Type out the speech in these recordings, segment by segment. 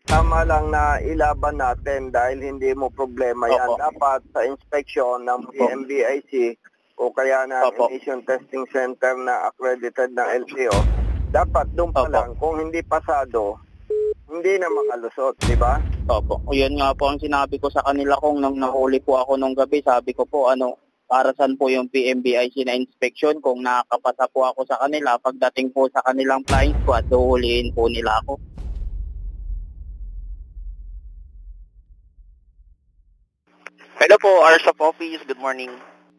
Tama lang na ilaban natin dahil hindi mo problema yan. Opo. Dapat sa inspeksyon ng PMBIC o kaya na Opo. Emission Testing Center na accredited ng LTO, dapat doon pa Opo. lang, kung hindi pasado, hindi na makalusot, di ba? Opo. Yun nga po ang sinabi ko sa kanila kung nang nahuli po ako nung gabi. Sabi ko po, para saan po yung PMBIC na inspection kung nakakapasa po ako sa kanila. Pagdating po sa kanilang flying squad, huhulihin po nila ako. Hello po, Hours of Office. Good morning.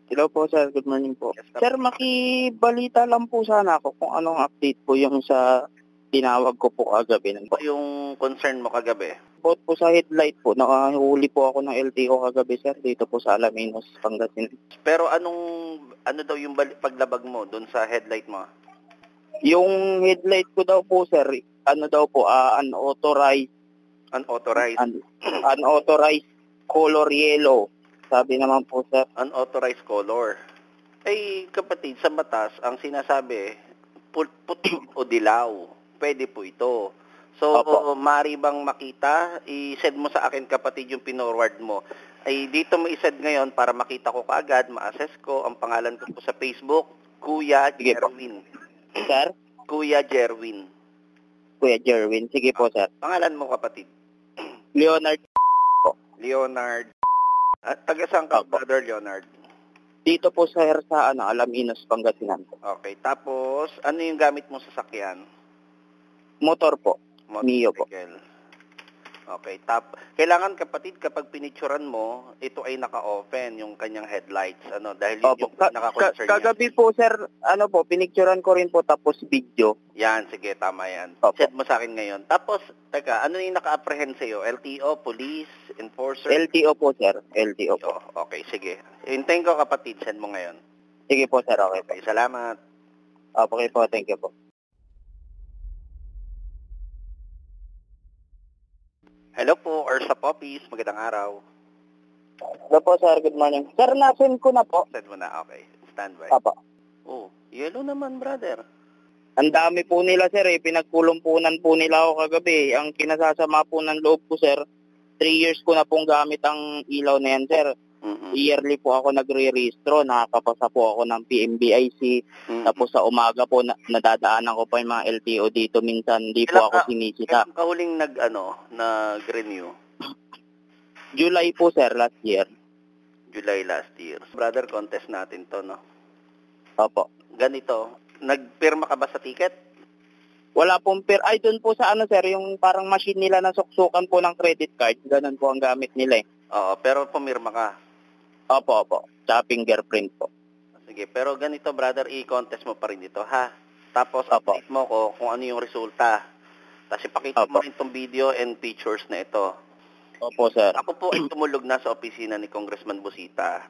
Hello po sir, good morning po. Yes, Sir, makibalita lang po sana ako kung anong update po yung sa tinawag ko po kagabi. Yung concern mo kagabi? About po sa headlight po, nakahuli po ako ng LTO kagabi sir, dito po sa Alaminos, Pangasinan. Pero ano daw yung paglabag mo doon sa headlight mo? Yung headlight ko daw po sir, unauthorized color yellow. Sabi naman po sir. Unauthorized color. Ay kapatid, sa batas, ang sinasabi, puti o dilaw. Pwede po ito. So, mari bang makita? I-send mo sa akin kapatid yung pinorward mo. Ay dito mo i-send ngayon para makita ko kaagad, ma-assess ko. Ang pangalan ko po sa Facebook, Kuya Jerwin. Sir? Kuya Jerwin. Kuya Jerwin. Sige po sir. Pangalan mo kapatid? Leonard po. Leonard. At taga saan ka, Brother Leonard? Dito po sir sa Alaminos, Pangasinan. Okay. Tapos, ano yung gamit mo sa sakyan? Motor po. Mio po. Okay. Kailangan kapatid, kapag pinicturan mo, ito ay naka-open yung kanyang headlights. Dahil yun yung naka-concern niya. Kagabi po sir, pinicturan ko rin po tapos video. Yan, sige, tama yan. Opo. Send mo sa akin ngayon. Tapos, teka, ano yung naka-apprehend sa'yo? LTO, police, enforcer? LTO po sir, LTO po. Okay, sige. Hintayin ko kapatid, send mo ngayon. Sige po sir, okay po. Okay, salamat. Okay po, thank you po. Hello po, Ursa Poppies. Magandang araw. Hello po sir, good morning. Sir, na-send ko na po. Send mo na, okay. Stand by. Apo. Oh, yellow naman, brother. Ang dami po nila sir pinagkulumpunan po nila ako kagabi. Ang kinasasama po ng loob ko sir, 3 years ko na pong gamit ang ilaw na yan sir. Yearly po ako nagre-rehistro, nakakapasa po ako ng PMBIC. Tapos sa umaga po, nadadaanan ko pa yung mga LTO dito minsan. Hindi po ako sinisita. Kailan ka huling nag-renew? July po sir, last year. July last year. Brother, contest natin to, no? Opo. Ganito, nagpirma ka ba sa ticket? Wala pong ay doon po sa sir, yung parang machine nila na suksukan po ng credit card. Ganun po ang gamit nila Oo, pero pumirma ka. Opo. Sa fingerprint po. Sige, pero ganito brother, i-contest mo pa rin dito, ha? Tapos update mo ko kung ano yung resulta. Tapos ipakita mo rin itong video and pictures na ito. Opo, sir. Ako po ay tumulog na sa opisina ni Congressman Busita.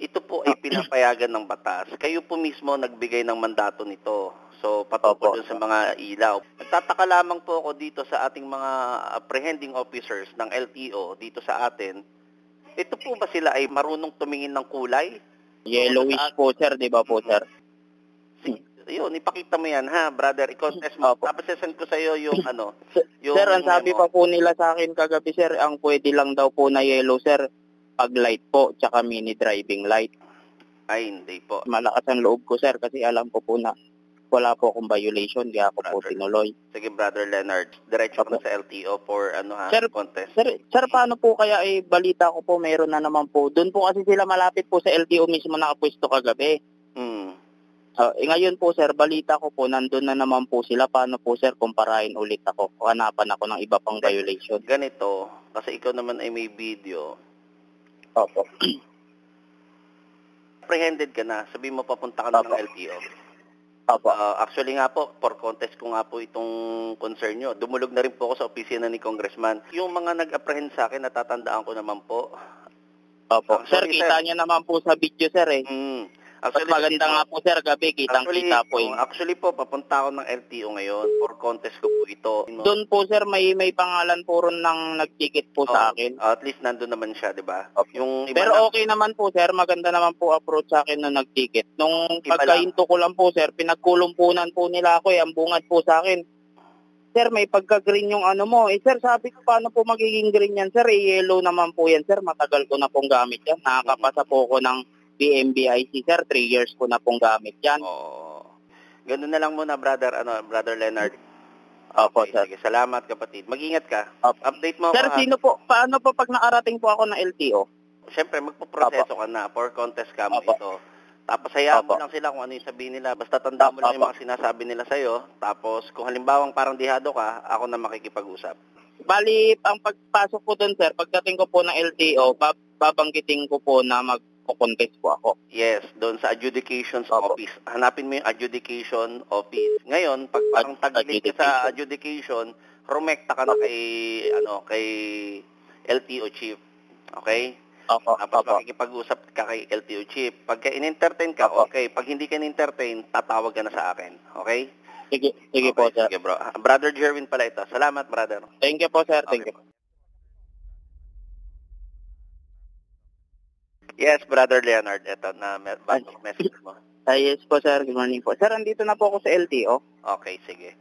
Ito po ay pinapayagan ng batas. Kayo po mismo nagbigay ng mandato nito. So, patungkol dun sa mga ilaw. Nagtataka lamang po ako dito sa ating mga apprehending officers ng LTO dito sa atin. Ito po ba sila ay marunong tumingin ng kulay? Yellowish po, sir. Di ba po, sir? Yun, ipakita mo yan, ha, brother. I-contest mo. Tapos send ko sa'yo yung yung sir, ang sabi pa po nila sa akin kagabi, sir, ang pwede lang daw po na yellow, sir, pag light po, tsaka mini driving light. Ay, hindi po. Malakas ang loob ko, sir, kasi alam ko po na wala po akong violation, kaya ako po tinuloy. Sige, Brother Leonard, diretso ko na sa LTO for contest. Sir, paano po kaya balita ko po, meron na naman po. Doon po kasi sila malapit po sa LTO mismo nakapwesto kagabi. Ngayon po, sir, balita ko po, nandun na naman po sila. Paano po, sir, kumparahin ulit ako? Hanapan ako ng iba pang violation. Ganito, kasi ikaw naman ay may video. Opo. Apprehended ka na, sabi mo papunta ka na ng LTO. Opo. Actually nga po, for contest ko nga po itong concern nyo. Dumulog na rin po ako sa opisina ni Congressman. Yung mga nag-apprehend sa akin, natatandaan ko naman po. Opo. Sir, kita nyo naman po sa video, sir, Actually, maganda nga po, sir, gabi, kitang-kita po. Actually po, papunta ako ng LTO ngayon. For contest ko po ito. Doon po, sir, may pangalan po ron ng nag-ticket po sa akin. At least nandun naman siya, di ba? Pero okay naman po, sir. Maganda naman po approach sa akin nung nag-ticket. Nung pagkahinto ko lang po, sir, pinagkulumpunan po nila ako. Ang bungad po sa akin, Sir, may pagka-green yung ano mo. Sir, sabi ko, paano po magiging green yan, sir? Yellow naman po yan, sir. Matagal ko na pong gamit yan. Nakakapasa po ko ng PMBIC, sir. 3 years ko na pong gamit yan. Oo. Ganun na lang muna, brother Leonard. Opo, Okay, sir. sige, salamat kapatid. Mag-ingat ka. Opo. Update mo Sir, ako. paano po pag nakarating po ako ng LTO? Siyempre, magpo-proseso ka na. For contest ka mo Opo. ito. Tapos hayaan mo Opo. lang sila kung ano yung sabihin nila. Basta tanda mo lang yung mga sinasabi nila sa'yo. Tapos kung halimbawang parang dihado ka, ako na makikipag-usap. Bali, ang pagpasok ko doon, sir, pagdating ko po ng LTO, babanggitin ko po na magpo-contest po ako. Yes, doon sa adjudications Opo. office. Hanapin mo yung adjudication office. Ngayon, pag parang taglit ka sa adjudication, rumekta ka na kay LTO chief. Okay? Opo. Tapos Opo. makikipag-usap ka kay LTO chief. Pagka in-entertain ka, Opo. okay. Pag hindi ka in-entertain, tatawag ka na sa akin. Okay? Sige Okay, po, sir. sige, bro. Brother Jerwin pala ito. Salamat, brother. Thank you po, sir. Thank Okay. you. Yes, Brother Leonard. Ito na message mo. Yes po, sir. Good morning po. Sir, andito na po ako sa LTO. Okay, sige.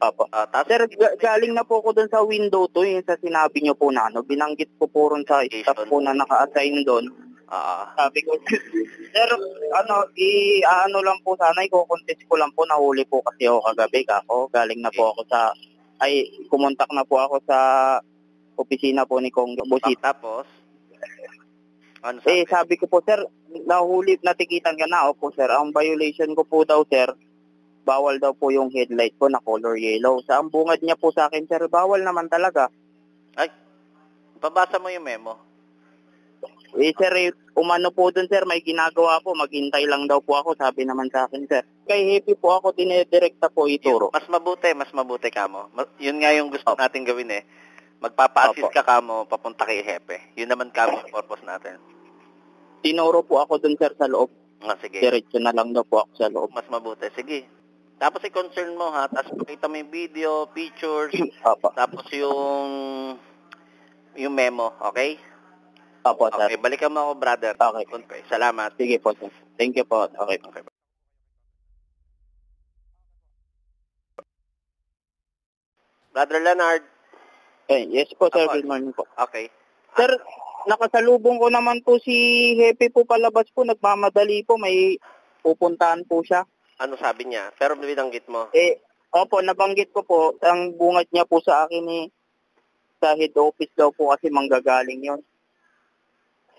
Opo. Sir, galing na po ako doon sa window to, yung sa sinabi niyo po na ano, binanggit ko po ron sa staff po na naka-assign doon. Sabi ko, sir, ano lang po sana, i-contest ko lang po, nahuli po kasi ako kagabi kako. Galing na po ako kumontak na po ako sa opisina po ni Kong Busita. Tapos, ano sabi? Sabi ko po, sir, natikitan ka na. Opo, sir, ang violation ko po daw, sir, bawal daw po yung headlight ko na color yellow. Sa ang bungad niya po sa akin, sir, bawal naman talaga. Ay, babasa mo yung memo. Sir, umano po dun, sir, may ginagawa po, maghintay lang daw po ako, sabi naman sa akin, sir. Kay Happy po ako, dinedirekta po ituro. Mas mabuti ka mo. Yun nga yung gusto natin gawin eh. Magpapa-assist ka mo, papunta kay Hepe. Yun naman kamo purpose natin. Tinuro po ako dun, sir, sa loob. Sige. Diretso na lang daw po ako sa loob. Mas mabuti. Sige. Tapos i-concern mo ha, tapos pakita mo yung video, pictures, Opo. tapos yung memo, okay? Opo, sir. Okay, balikan mo ako, brother. Okay. Salamat. Sige po, sir. Thank you po. Okay. Brother Leonard. Yes po, sir. Ako. Good morning po. Okay. Sir, nakasalubong ko naman po si Happy po palabas po. Nagmamadali po. May pupuntahan po siya. Ano sabi niya? Pero binanggit mo. Opo, nabanggit ko po. Ang bungad niya po sa akin sa head office daw po kasi manggagaling yon.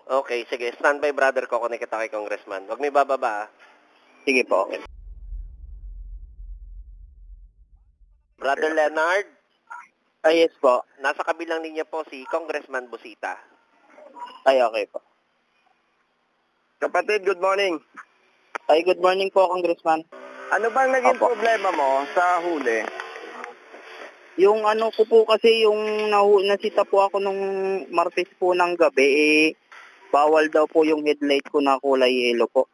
Okay, sige. Standby, brother ko. Kunin kita kay Congressman. Huwag may bababa. Sige po, okay. Brother Leonard. Yes po. Nasa kabilang linya po si Congressman Busita. Okay po. Kapatid, good morning. Good morning po, Congressman. Ano bang naging Opo. problema mo sa huli? Yung ano ko po kasi, yung nasita po ako nung Martes po ng gabi, bawal daw po yung headlight ko na kulay yellow po.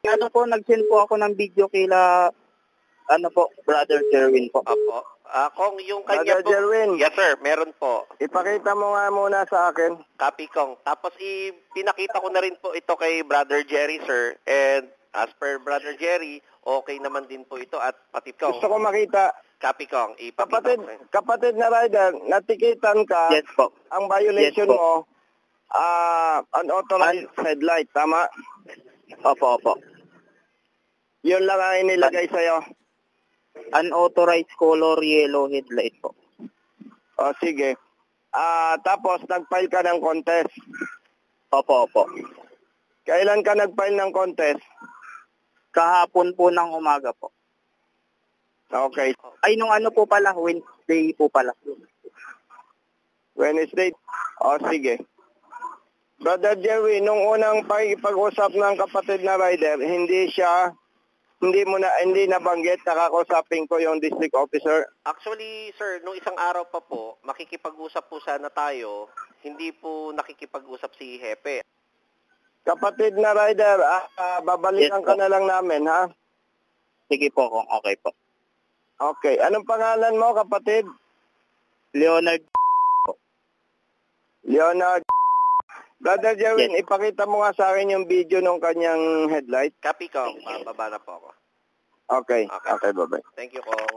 Ano po, nag-send po ako ng video kila, Brother Jerwin po. Opo. Kung yung kanya Brother po... Jerwin. Yes, sir. Meron po. Ipakita mo nga muna sa akin. Copy Kong. Tapos pinakita ko na rin po ito kay Brother Jerry, sir. And as per Brother Jerry, okay naman din po ito at pati Kong. Gusto ko makita. Copy Kong. Ipakita ko. Kapatid na rider, natikitan ka. Yes po. Ang violation Yes po. mo, unauthorized headlight, tama? Opo. Yun lang ang inilagay sa'yo. Unauthorized color yellow headlight po. O, sige. Tapos, nag-file ka ng contest. Opo. Kailan ka nag-file ng contest? Kahapon po ng umaga po. Okay. Nung ano po pala, Wednesday po pala. Wednesday? O, sige. Brother Jerry, nung unang pag-usap ng kapatid na rider, hindi nabanggit, nakakausapin ko yung district officer. Actually, sir, nung isang araw pa po, makikipag-usap po sana tayo. Hindi po nakikipag-usap si Hepe. Kapatid na rider, babalikan Yes, ka po. na lang namin, ha? Sige po, kung okay po. Okay. Anong pangalan mo, kapatid? Leonard. Brother Jerwin, Yes. ipakita mo nga sa akin yung video ng kanyang headlight. Copy Kong. Baba na po ako. Okay. Okay. Okay, bye-bye. Thank you, Kong.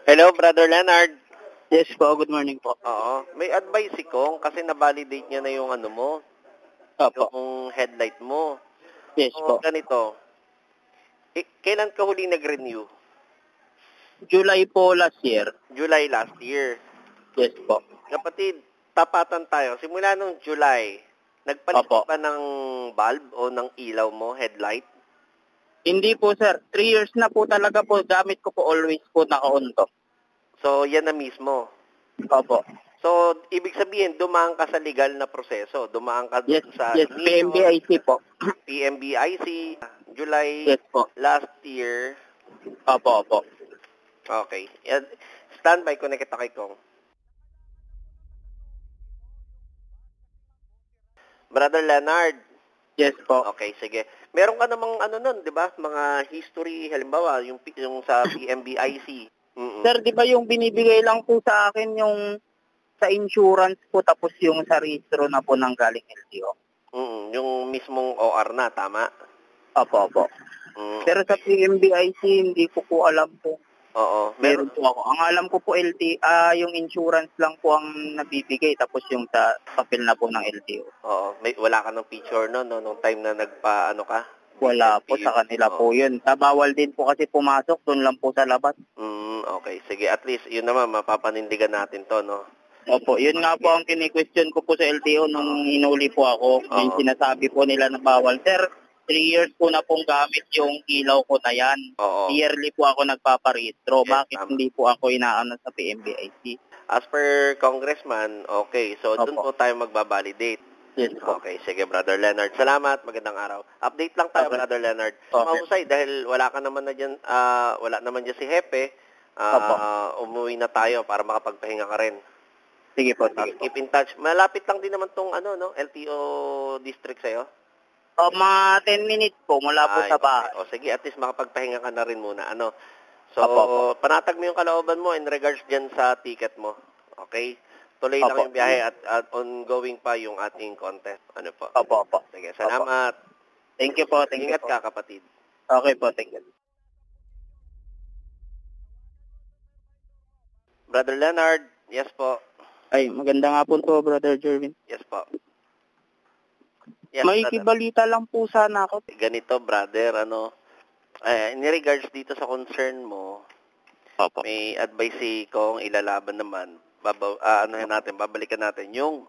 Hello, Brother Leonard. Yes po, good morning po. Oo. May advice si Kong kasi na-validate niya na yung ano mo, Opo. yung headlight mo. Yes So, po. ganito. Kailan ka huli nag-renew? July po last year. July last year. Yes po. Kapatid, tapatan tayo. Simula nung July, nagpalit Opo. ka ba ng bulb o ng ilaw mo, headlight? Hindi po sir, 3 years na po talaga po, gamit ko po always po naka-on to. So, yan na mismo. Opo. So, ibig sabihin, dumaan ka sa legal na proseso. Dumaan ka Yes, sa yes, PMBIC po. PMBIC, July Yes po. last year. Opo, opo. Okay. Standby ko na kita kay Kong. Brother Leonard. Yes po. Okay, sige. Meron ka namang ano nun, di ba? Mga history, halimbawa, yung sa PMBIC. Sir, di ba yung binibigay lang po sa akin yung sa insurance po tapos yung sa registro na po ng galing LTO? Yung mismong OR na, tama? Opo, opo. Pero sa PMBIC, hindi ko po alam po. Oo. Meron po ako. Ang alam ko po yung insurance lang po ang nabibigay tapos yung sa papel na po ng LTO. Oo. Wala ka ng picture no, nung time na nagpa-ano ka? Wala po sa kanila po yun. Bawal din po kasi pumasok, doon lang po sa labas. Okay. Sige, at least yun naman, mapapanindigan natin to, no? Opo, yun nga po ang kini-question ko po sa LTO nung hinuli po ako. Yung sinasabi po nila na bawal. Sir, 3 years po na pong gamit yung ilaw ko na yan. Oo. Yearly po ako nagpaparehistro. Yes, Bakit hindi po ako inaano sa PMBIC? As per Congressman, okay. So, doon po tayo magbabalidate. Yes po. Okay, sige, Brother Leonard. Salamat, magandang araw. Update lang tayo, Okay. Brother Leonard. Okay. Mahusay, dahil wala naman dyan si Hepe, umuwi na tayo para makapagpahinga ka rin. Sige po, sige po. Keep in touch. Malapit lang din naman tong LTO district sa'yo. Mga 10 minutes po mula po sa bahay. Okay. O sige, at least makapagpahinga ka na rin muna. So, Apo. panatag mo yung kalooban mo in regards dyan sa ticket mo. Okay? Tuloy lang Apo. yung biyahe at ongoing pa yung ating contest. Ano po? Opo, opo. Sige, salamat. Thank you po, thank you Ingat po. ka, kapatid. Okay po, thank you. Brother Leonard, yes po. Ay, maganda nga po to, Brother Jervin. Yes po. Yes, May brother. kibalita lang po sana ako. Ganito, brother, in regards dito sa concern mo, Opo. may advice kong ilalaban naman, babalikan natin yung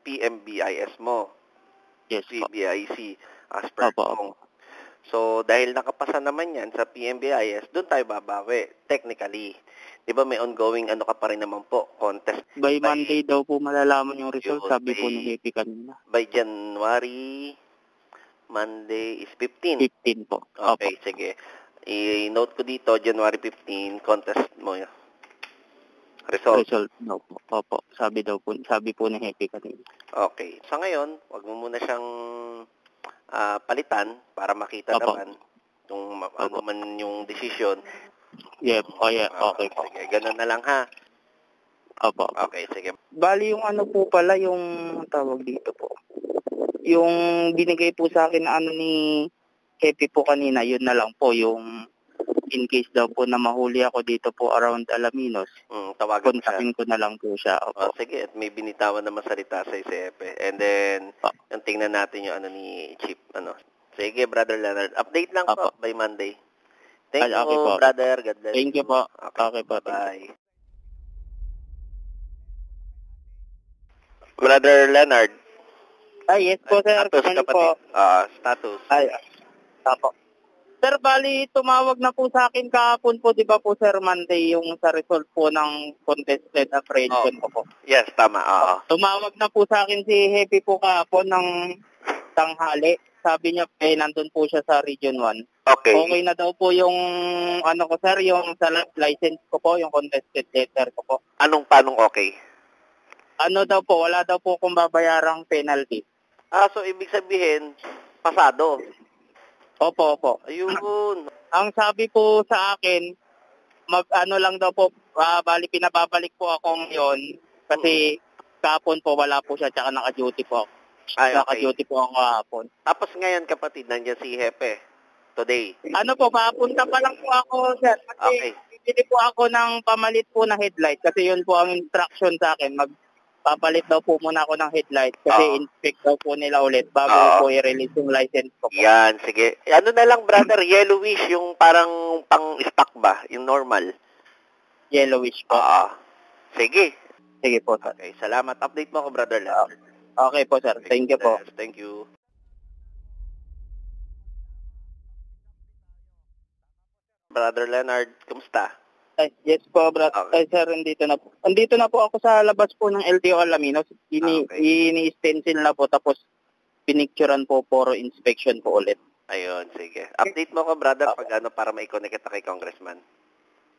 PMBIS mo, Yes po. PBIC, as per Opo, kong. So, dahil nakapasa naman yan sa PMBIS, doon tayo babawi, technically. Di ba may ongoing ka pa rin naman po, contest. By Monday daw po malalaman yung result, Yun, sabi po by- ni Happy kanina. By January, Monday is 15. 15 po. Okay, sige. I-note ko dito, January 15, contest mo yun. Result. Result daw po. Opo. Sabi po ni Happy kanina. Okay. Sa ngayon, wag mo muna siyang palitan para makita Opo. naman kung ano man yung decision. Yep. Oh, yeah. Okay po. Sige, ganun na lang ha. Opo. Okay, sige. Bali yung ano po pala, yung tawag dito po. Yung binigay po sa akin na ano ni Happy po kanina, yun na lang po. Yung in case daw po na mahuli ako dito po around Alaminos, Tawagan mo siya. kontakin ko na lang po siya. Opo. Sige, at may binitawan na masalita sa ICF. And then, yung tingnan natin yung ni Chip. Sige, Brother Leonard. Update lang po Opo. by Monday. Thank Okay you, po. brother. God bless. Thank you po. Okay po. Thank you. Bye. Brother Leonard. Ay, yes po, sir. Status, Ano kapatid. po? Status. Ay, apo. Sir, bali, tumawag na po sa akin kahapon po, di ba po, sir, Monday, yung sa result po ng contested apprehension ko po. Yes, tama. Tumawag na po sa akin si Happy po kahapon ng tanghali. Sabi niya, nandun po siya sa Region 1. Okay. Okay na daw po yung, ano ko, sir, yung sa license ko po, yung contested letter ko po. Paanong okay? Ano daw po, wala daw po kung babayarang penalty. So ibig sabihin, pasado. Opo, opo. Ayun. Ang sabi po sa akin, ano lang daw po, bali pinababalik po ako ngayon kasi kahapon po wala po siya tsaka naka-duty po ako. Ay, okay. Naka-duty po ako kahapon. Tapos ngayon, kapatid, nandiyan si Hepe. Today. Ano po, papunta pa lang po ako, sir. Kasi Okay. bibili po ako ng pamalit po na headlight kasi yun po ang instruction sa akin. Magpapalit daw po muna ako ng headlight kasi inspect daw po nila ulit bago po i-release yung license ko po. Yan, sige. Ano na lang, brother, yellowish, yung parang pang-stock ba? Yung normal? Yellowish po. Sige. Sige po, sir. Okay, salamat. Update mo ako, brother Leonard. Okay po, sir. Thank you po. Yes, thank you. Brother Leonard, kumusta? Ay, yes po, brother. Okay. Ay, sir, andito na po ako sa labas po ng LTO Alaminos. Okay. Ini-stencil na po tapos pinicturean po for inspection po ulit. Ayun, sige. Update mo ako, brother, pag para ma-connect kita kay Congressman.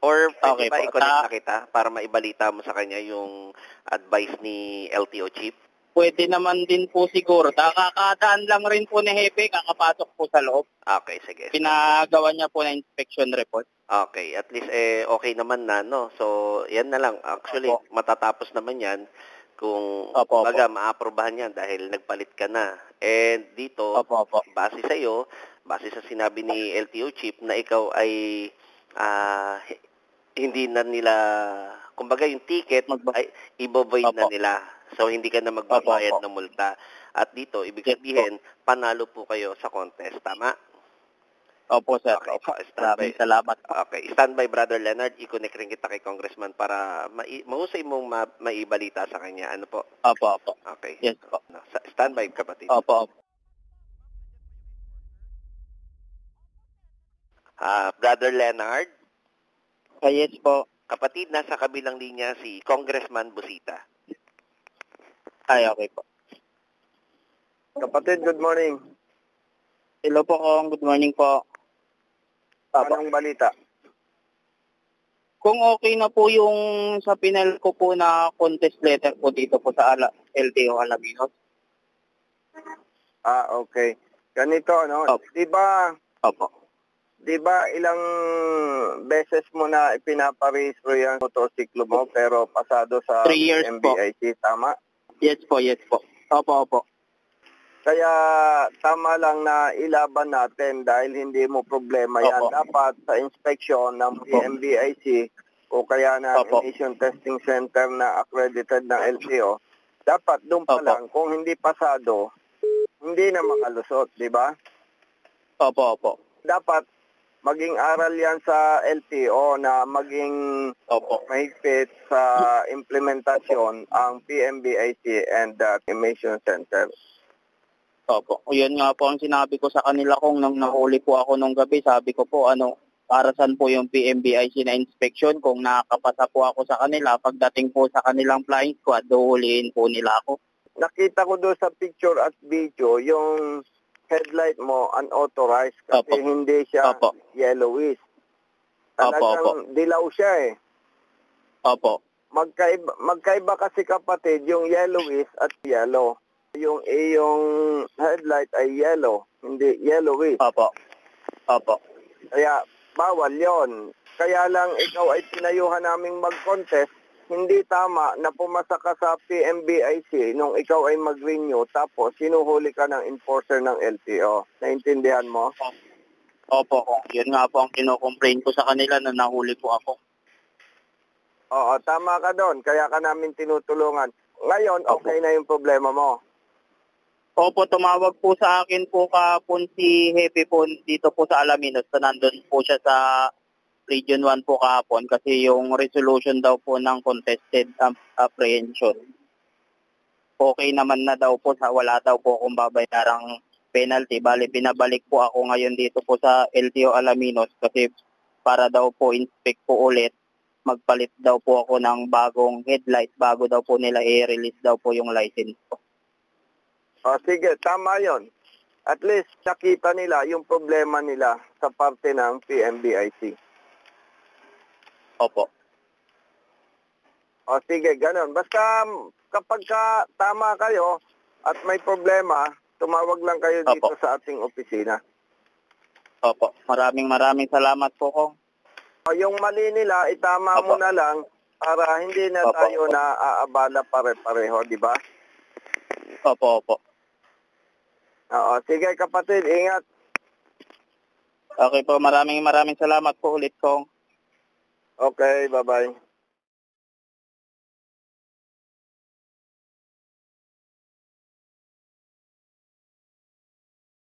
Or pwede ba i-connect na kita para maibalita mo sa kanya yung advice ni LTO Chief? Pwede naman din po siguro. Kakadaan lang rin po ni Hepe, kakapasok po sa loob. Okay, sige. Pinagawa niya po na inspection report. Okay, at least okay naman na, no? So, yan na lang. Actually, matatapos naman yan kung maaprobahan yan dahil nagpalit ka na. And dito, base sa iyo, base sa sinabi ni LTO Chief na ikaw ay hindi na nila, kumbaga yung ticket ay ibo-void na nila. So, hindi ka na magbabayad ng multa. At dito, ibig sabihin, panalo po kayo sa contest. Tama? Opo, sir. Okay, Maraming salamat. Okay, standby, Brother Leonard. I-connect rin kita kay Congressman para mahusay mong maibalita sa kanya. Ano po? Opo. Okay. Yes po. Standby, kapatid. Opo. Brother Leonard? Yes po. Kapatid, nasa kabilang linya si Congressman Busita. Ay, okay po. Kapatid, good morning. Hello po, Kong. Good morning po. Anong balita? Kung okay na po yung sa pinel ko po na contest letter po dito po sa LTO Alaminos. Okay. Ganito, no? Opo. Di ba ilang beses mo na ipinaparehistro yung motorsiklo mo pero pasado sa 3 years MBIC, tama? Yes po. Opo. Kaya tama lang na ilaban natin dahil hindi mo problema yan. Dapat sa inspection ng PMBIC o kaya ng Emission Testing Center na accredited ng LTO, dapat doon pa lang, kung hindi pasado, hindi na makalusot, di ba? Opo. Dapat maging aral yan sa LTO na maging mahigpit sa implementasyon ang PMBIC and the Emission Center. Opo. Yun nga po ang sinabi ko sa kanila kung nung nahuli po ako nung gabi. Sabi ko po, para saan po yung PMBIC na inspection kung nakakapasa po ako sa kanila. Pagdating po sa kanilang flying squad, huhulihin po nila ako. Nakita ko doon sa picture at video yung headlight mo unauthorized kasi hindi siya yellowish. Talagang dilaw siya eh. Opo. Magkaiba kasi kapatid yung yellowish at yellow. Yung iyong headlight ay yellow, hindi yellowish. Opo. Kaya bawal yon. Kaya lang ikaw ay pinayuhan naming mag-contest. Hindi tama na pumasa ka sa PMBIC nung ikaw ay mag-renew tapos sinuhuli ka ng enforcer ng LTO. Naintindihan mo? Opo. Yun nga po ang kino-complain ko sa kanila na nahuli po ako. Oo, tama ka doon. Kaya ka namin tinutulungan. Ngayon, okay na yung problema mo. Opo, tumawag po sa akin po kapon si Hepe po dito po sa Alaminos. So, nandun po siya sa Region 1 po kahapon kasi yung resolution daw po ng contested apprehension. Okay naman na daw po, wala daw po akong babayarang penalty. Bali, pinabalik po ako ngayon dito po sa LTO Alaminos kasi para daw po inspect po ulit. Magpalit daw po ako ng bagong headlight bago daw po nila i-release daw po yung license ko. Sige, tama yon. At least nakita nila yung problema nila sa parte ng PMBIC. Opo. Sige, ganun. Basta kapag tama kayo at may problema, tumawag lang kayo dito sa ating opisina. Opo. Maraming salamat po, Kong. Yung mali nila, itama mo na lang para hindi na tayo na aabala pare-pareho, di ba? Opo. Sige kapatid, ingat. Okay po, maraming salamat po ulit, Kong. Okay, bye-bye.